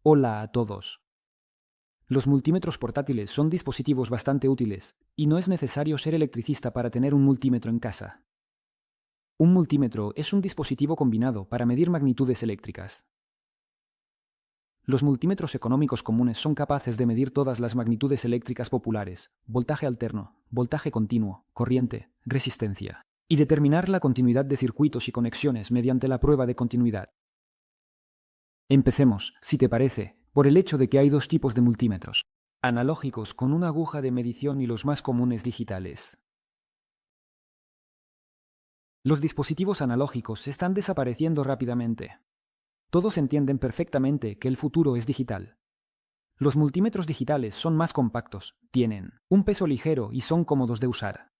Hola a todos. Los multímetros portátiles son dispositivos bastante útiles, y no es necesario ser electricista para tener un multímetro en casa. Un multímetro es un dispositivo combinado para medir magnitudes eléctricas. Los multímetros económicos comunes son capaces de medir todas las magnitudes eléctricas populares, voltaje alterno, voltaje continuo, corriente, resistencia, y determinar la continuidad de circuitos y conexiones mediante la prueba de continuidad. Empecemos, si te parece, por el hecho de que hay dos tipos de multímetros: analógicos con una aguja de medición y los más comunes digitales. Los dispositivos analógicos están desapareciendo rápidamente. Todos entienden perfectamente que el futuro es digital. Los multímetros digitales son más compactos, tienen un peso ligero y son cómodos de usar.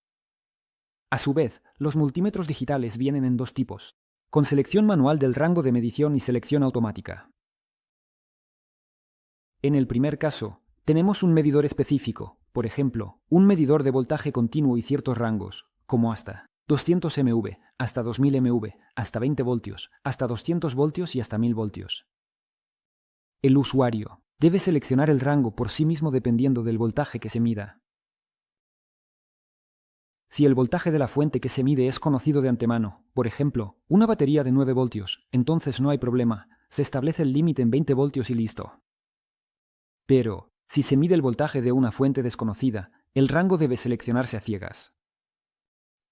A su vez, los multímetros digitales vienen en dos tipos: con selección manual del rango de medición y selección automática. En el primer caso, tenemos un medidor específico, por ejemplo, un medidor de voltaje continuo y ciertos rangos, como hasta 200 mV, hasta 2000 mV, hasta 20 voltios, hasta 200 voltios y hasta 1000 voltios. El usuario debe seleccionar el rango por sí mismo dependiendo del voltaje que se mida. Si el voltaje de la fuente que se mide es conocido de antemano, por ejemplo, una batería de 9 voltios, entonces no hay problema, se establece el límite en 20 voltios y listo. Pero, si se mide el voltaje de una fuente desconocida, el rango debe seleccionarse a ciegas.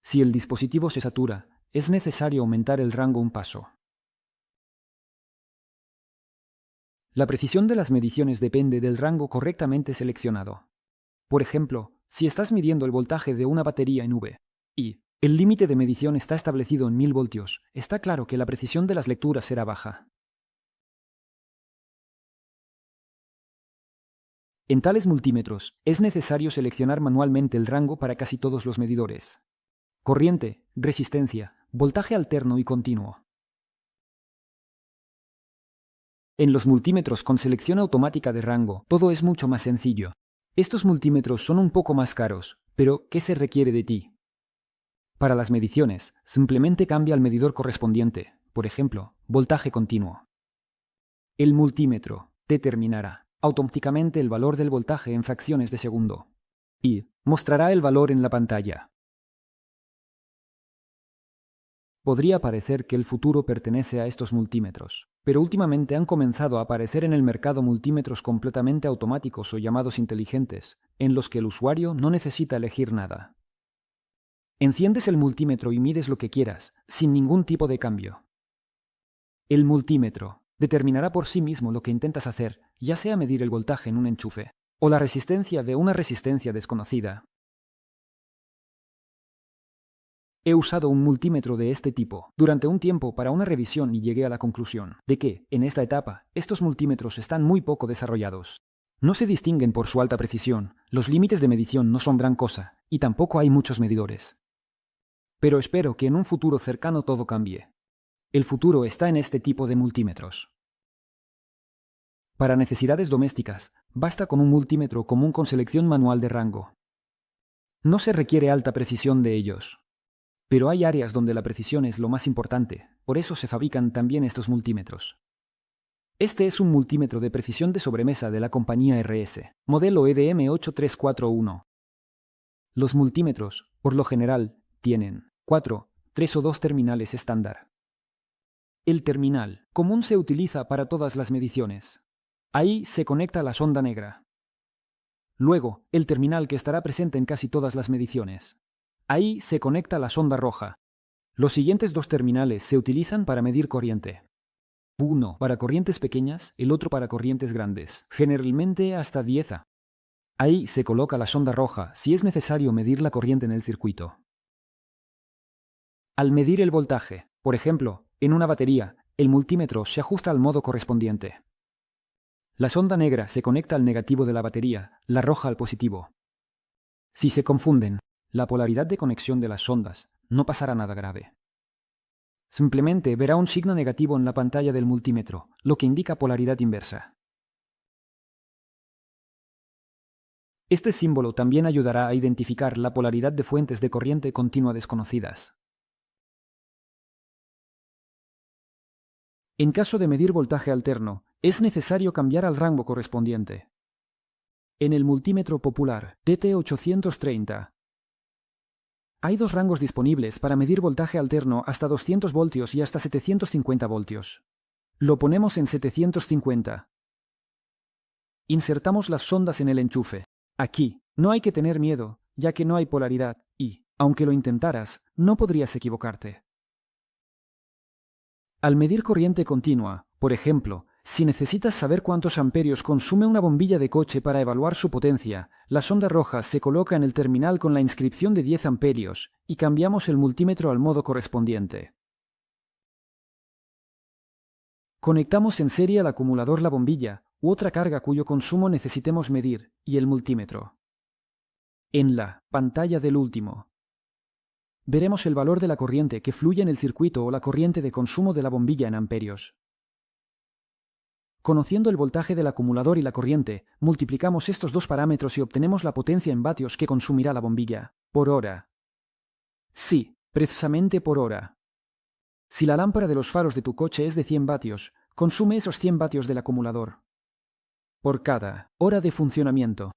Si el dispositivo se satura, es necesario aumentar el rango un paso. La precisión de las mediciones depende del rango correctamente seleccionado. Por ejemplo, si estás midiendo el voltaje de una batería en V y el límite de medición está establecido en 1000 voltios, está claro que la precisión de las lecturas será baja. En tales multímetros, es necesario seleccionar manualmente el rango para casi todos los medidores: corriente, resistencia, voltaje alterno y continuo. En los multímetros con selección automática de rango, todo es mucho más sencillo. Estos multímetros son un poco más caros, pero ¿qué se requiere de ti? Para las mediciones, simplemente cambia el medidor correspondiente, por ejemplo, voltaje continuo. El multímetro determinará automáticamente el valor del voltaje en fracciones de segundo y mostrará el valor en la pantalla. Podría parecer que el futuro pertenece a estos multímetros, pero últimamente han comenzado a aparecer en el mercado multímetros completamente automáticos o llamados inteligentes, en los que el usuario no necesita elegir nada. Enciendes el multímetro y mides lo que quieras, sin ningún tipo de cambio. El multímetro determinará por sí mismo lo que intentas hacer, ya sea medir el voltaje en un enchufe o la resistencia de una resistencia desconocida. He usado un multímetro de este tipo durante un tiempo para una revisión y llegué a la conclusión de que, en esta etapa, estos multímetros están muy poco desarrollados. No se distinguen por su alta precisión, los límites de medición no son gran cosa, y tampoco hay muchos medidores. Pero espero que en un futuro cercano todo cambie. El futuro está en este tipo de multímetros. Para necesidades domésticas, basta con un multímetro común con selección manual de rango. No se requiere alta precisión de ellos. Pero hay áreas donde la precisión es lo más importante, por eso se fabrican también estos multímetros. Este es un multímetro de precisión de sobremesa de la compañía RS, modelo EDM8341. Los multímetros, por lo general, tienen 4, 3 o 2 terminales estándar. El terminal común se utiliza para todas las mediciones. Ahí se conecta la sonda negra. Luego, el terminal que estará presente en casi todas las mediciones. Ahí se conecta la sonda roja. Los siguientes dos terminales se utilizan para medir corriente. Uno para corrientes pequeñas, el otro para corrientes grandes, generalmente hasta 10 A. Ahí se coloca la sonda roja si es necesario medir la corriente en el circuito. Al medir el voltaje, por ejemplo, en una batería, el multímetro se ajusta al modo correspondiente. La sonda negra se conecta al negativo de la batería, la roja al positivo. Si se confunden la polaridad de conexión de las sondas, no pasará nada grave. Simplemente verá un signo negativo en la pantalla del multímetro, lo que indica polaridad inversa. Este símbolo también ayudará a identificar la polaridad de fuentes de corriente continua desconocidas. En caso de medir voltaje alterno, es necesario cambiar al rango correspondiente. En el multímetro popular TT830 hay dos rangos disponibles para medir voltaje alterno hasta 200 voltios y hasta 750 voltios. Lo ponemos en 750. Insertamos las sondas en el enchufe. Aquí, no hay que tener miedo, ya que no hay polaridad y, aunque lo intentaras, no podrías equivocarte. Al medir corriente continua, por ejemplo, si necesitas saber cuántos amperios consume una bombilla de coche para evaluar su potencia, la sonda roja se coloca en el terminal con la inscripción de 10 amperios y cambiamos el multímetro al modo correspondiente. Conectamos en serie al acumulador la bombilla u otra carga cuyo consumo necesitemos medir y el multímetro. En la pantalla del último, veremos el valor de la corriente que fluye en el circuito o la corriente de consumo de la bombilla en amperios. Conociendo el voltaje del acumulador y la corriente, multiplicamos estos dos parámetros y obtenemos la potencia en vatios que consumirá la bombilla, por hora. Sí, precisamente por hora. Si la lámpara de los faros de tu coche es de 100 vatios, consume esos 100 vatios del acumulador por cada hora de funcionamiento.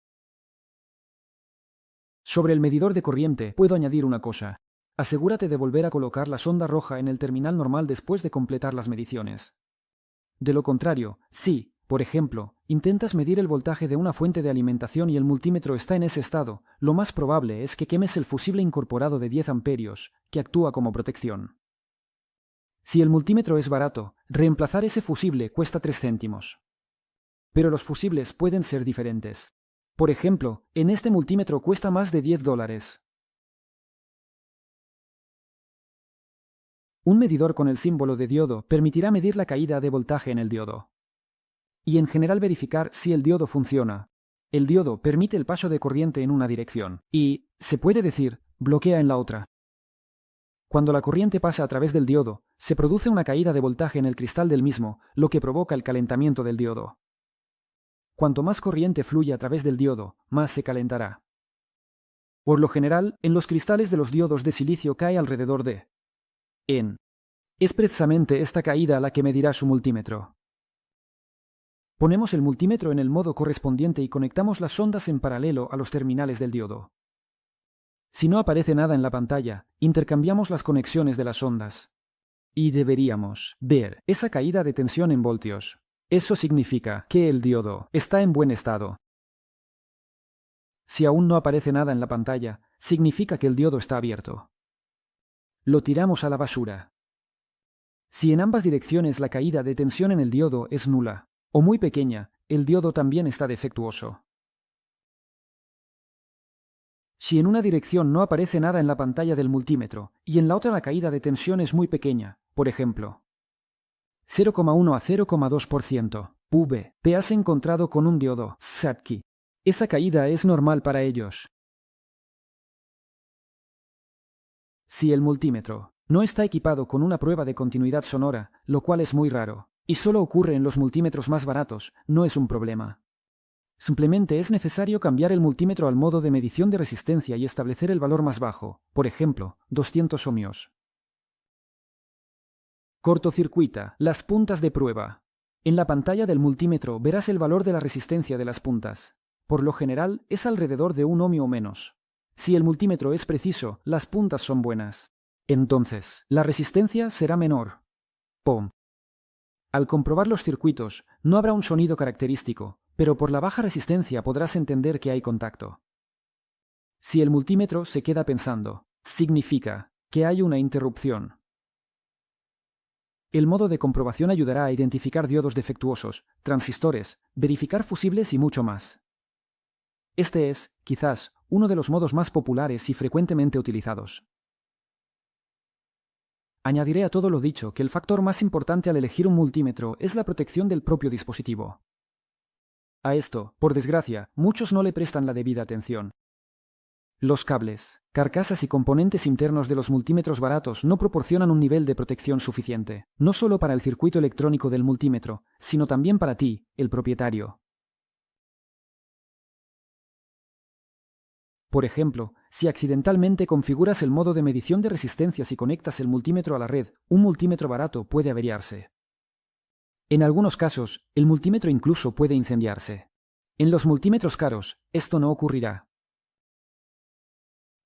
Sobre el medidor de corriente puedo añadir una cosa. Asegúrate de volver a colocar la sonda roja en el terminal normal después de completar las mediciones. De lo contrario, si, por ejemplo, intentas medir el voltaje de una fuente de alimentación y el multímetro está en ese estado, lo más probable es que quemes el fusible incorporado de 10 amperios, que actúa como protección. Si el multímetro es barato, reemplazar ese fusible cuesta 3 céntimos. Pero los fusibles pueden ser diferentes. Por ejemplo, en este multímetro cuesta más de $10. Un medidor con el símbolo de diodo permitirá medir la caída de voltaje en el diodo. Y en general verificar si el diodo funciona. El diodo permite el paso de corriente en una dirección y, se puede decir, bloquea en la otra. Cuando la corriente pasa a través del diodo, se produce una caída de voltaje en el cristal del mismo, lo que provoca el calentamiento del diodo. Cuanto más corriente fluye a través del diodo, más se calentará. Por lo general, en los cristales de los diodos de silicio cae alrededor de N. Es precisamente esta caída la que medirá su multímetro. Ponemos el multímetro en el modo correspondiente y conectamos las sondas en paralelo a los terminales del diodo. Si no aparece nada en la pantalla, intercambiamos las conexiones de las ondas. Y deberíamos ver esa caída de tensión en voltios. Eso significa que el diodo está en buen estado. Si aún no aparece nada en la pantalla, significa que el diodo está abierto. Lo tiramos a la basura. Si en ambas direcciones la caída de tensión en el diodo es nula o muy pequeña, el diodo también está defectuoso. Si en una dirección no aparece nada en la pantalla del multímetro y en la otra la caída de tensión es muy pequeña, por ejemplo, 0,1 a 0,2%, te has encontrado con un diodo Schottky. Esa caída es normal para ellos. Si el multímetro no está equipado con una prueba de continuidad sonora, lo cual es muy raro, y solo ocurre en los multímetros más baratos, no es un problema. Simplemente es necesario cambiar el multímetro al modo de medición de resistencia y establecer el valor más bajo, por ejemplo, 200 ohmios. Cortocircuita las puntas de prueba. En la pantalla del multímetro verás el valor de la resistencia de las puntas. Por lo general es alrededor de 1 ohmio o menos. Si el multímetro es preciso, las puntas son buenas. Entonces, la resistencia será menor. ¡Pum! Al comprobar los circuitos, no habrá un sonido característico, pero por la baja resistencia podrás entender que hay contacto. Si el multímetro se queda pensando, significa que hay una interrupción. El modo de comprobación ayudará a identificar diodos defectuosos, transistores, verificar fusibles y mucho más. Este es, quizás, uno de los modos más populares y frecuentemente utilizados. Añadiré a todo lo dicho que el factor más importante al elegir un multímetro es la protección del propio dispositivo. A esto, por desgracia, muchos no le prestan la debida atención. Los cables, carcasas y componentes internos de los multímetros baratos no proporcionan un nivel de protección suficiente, no solo para el circuito electrónico del multímetro, sino también para ti, el propietario. Por ejemplo, si accidentalmente configuras el modo de medición de resistencias y conectas el multímetro a la red, un multímetro barato puede averiarse. En algunos casos, el multímetro incluso puede incendiarse. En los multímetros caros, esto no ocurrirá.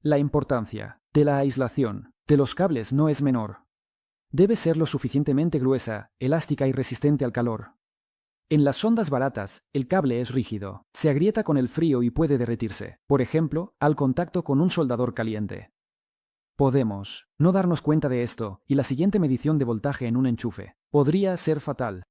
La importancia de la aislación de los cables no es menor. Debe ser lo suficientemente gruesa, elástica y resistente al calor. En las sondas baratas, el cable es rígido, se agrieta con el frío y puede derretirse, por ejemplo, al contacto con un soldador caliente. Podemos no darnos cuenta de esto, y la siguiente medición de voltaje en un enchufe podría ser fatal.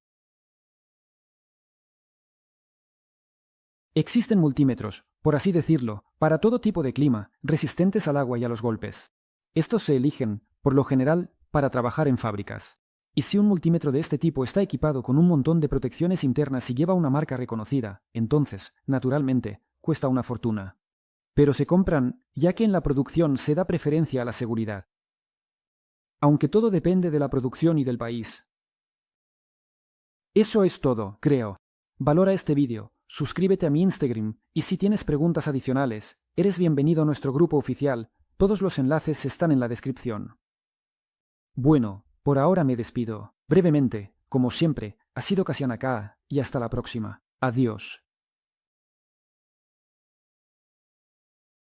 Existen multímetros, por así decirlo, para todo tipo de clima, resistentes al agua y a los golpes. Estos se eligen, por lo general, para trabajar en fábricas. Y si un multímetro de este tipo está equipado con un montón de protecciones internas y lleva una marca reconocida, entonces, naturalmente, cuesta una fortuna. Pero se compran, ya que en la producción se da preferencia a la seguridad. Aunque todo depende de la producción y del país. Eso es todo, creo. Valora este vídeo, suscríbete a mi Instagram, y si tienes preguntas adicionales, eres bienvenido a nuestro grupo oficial, todos los enlaces están en la descripción. Bueno, por ahora me despido. Brevemente, como siempre, ha sido Casiana K, y hasta la próxima. Adiós.